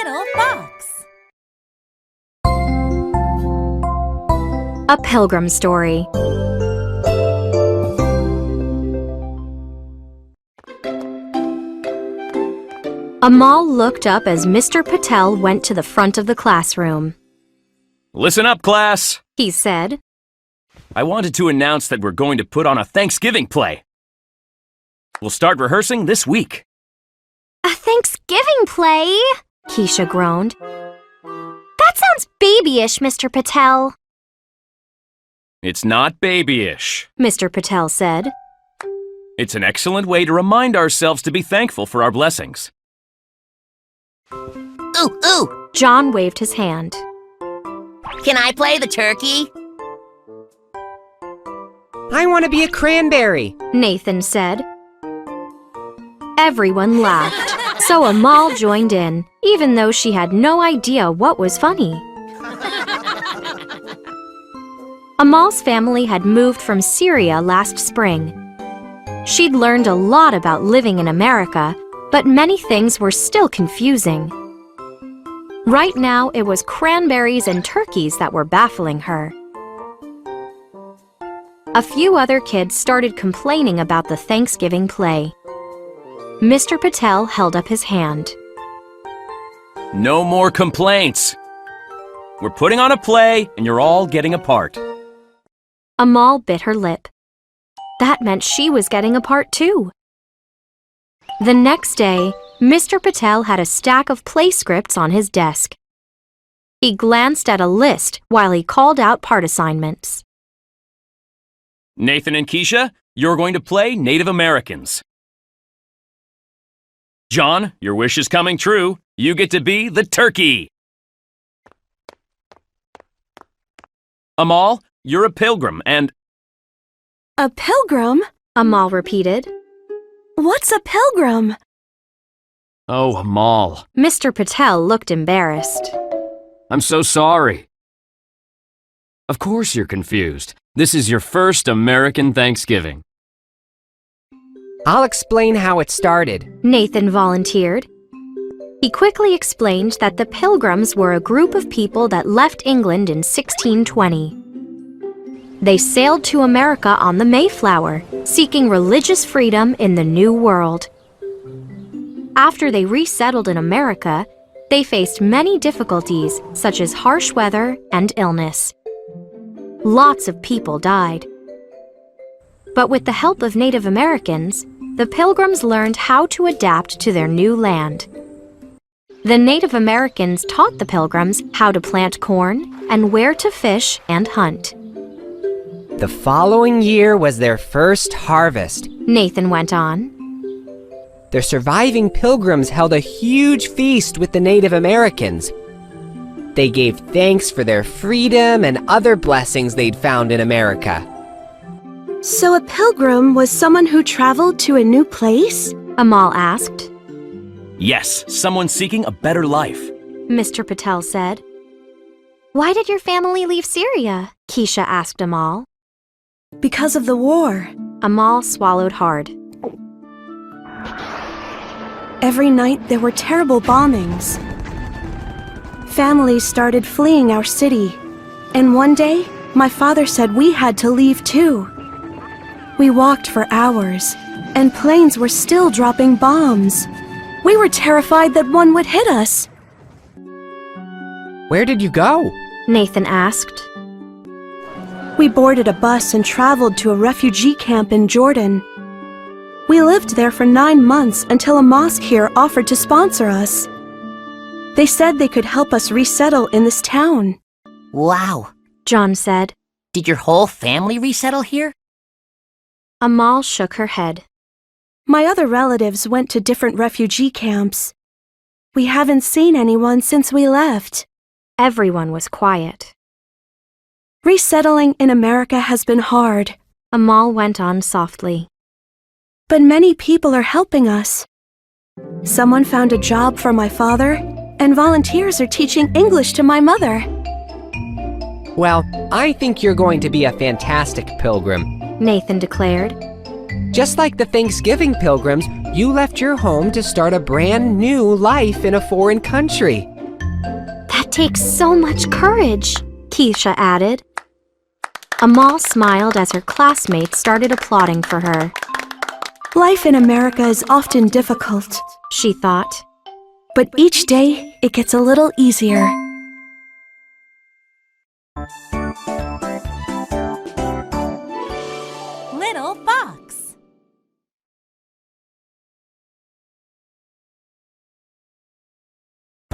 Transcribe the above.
little fox. A Pilgrim Story. Amal looked up as Mr. Patel went to the front of the classroom. Listen up, class, He said. I wanted to announce that we're going to put on a Thanksgiving play. We'll start rehearsing this week. A Thanksgiving play? Keisha groaned. That sounds babyish, Mr. Patel. It's not babyish. Mr. Patel said. It's an excellent way to remind ourselves to be thankful for our blessings. Ooh! John waved his hand. Can I play the turkey? I want to be a cranberry. Nathan said. Everyone laughed, so Amal joined in, even though she had no idea what was funny. Amal's family had moved from Syria last spring. She'd learned a lot about living in America, but many things were still confusing. Right now, it was cranberries and turkeys that were baffling her. A few other kids started complaining about the Thanksgiving play. Mr. Patel held up his hand. No more complaints. We're putting on a play, and you're all getting a part. Amal bit her lip. That meant she was getting a part too. The next day, Mr. Patel had a stack of play scripts on his desk. He glanced at a list while he called out part assignments. Nathan and Keisha, you're going to play Native Americans. John, your wish is coming true. You get to be the turkey. Amal, you're a pilgrim and... A pilgrim? Amal repeated. What's a pilgrim? Oh, Amal. Mr. Patel looked embarrassed. I'm so sorry. Of course you're confused. This is your first American Thanksgiving. I'll explain how it started. Nathan volunteered. He quickly explained that the Pilgrims were a group of people that left England in 1620. They sailed to America on the Mayflower, seeking religious freedom in the New World. After they resettled in America, they faced many difficulties, such as harsh weather and illness. Lots of people died. But with the help of Native Americans, the Pilgrims learned how to adapt to their new land. The Native Americans taught the Pilgrims how to plant corn and where to fish and hunt. The following year was their first harvest. Nathan went on. The surviving Pilgrims held a huge feast with the Native Americans. They gave thanks for their freedom and other blessings they'd found in America. So a pilgrim was someone who traveled to a new place? Amal asked. Yes, someone seeking a better life. Mr. Patel said. Why did your family leave Syria? Keisha asked Amal. Because of the war. Amal swallowed hard. Every night there were terrible bombings. Families started fleeing our city. And one day, my father said we had to leave too. We walked for hours, and planes were still dropping bombs. We were terrified that one would hit us. Where did you go? Nathan asked. We boarded a bus and traveled to a refugee camp in Jordan. We lived there for 9 months until a mosque here offered to sponsor us. They said they could help us resettle in this town. Wow. John said. Did your whole family resettle here? Amal shook her head. My other relatives went to different refugee camps. We haven't seen anyone since we left. Everyone was quiet. Resettling in America has been hard. Amal went on softly. But many people are helping us. Someone found a job for my father, and volunteers are teaching English to my mother. Well, I think you're going to be a fantastic pilgrim. Nathan declared. Just like the Thanksgiving Pilgrims, You left your home to start a brand new life in a foreign country. That takes so much courage, Keisha added. Amal smiled as her classmates started applauding for her. Life in America is often difficult, She thought. but each day it gets a little easier. Little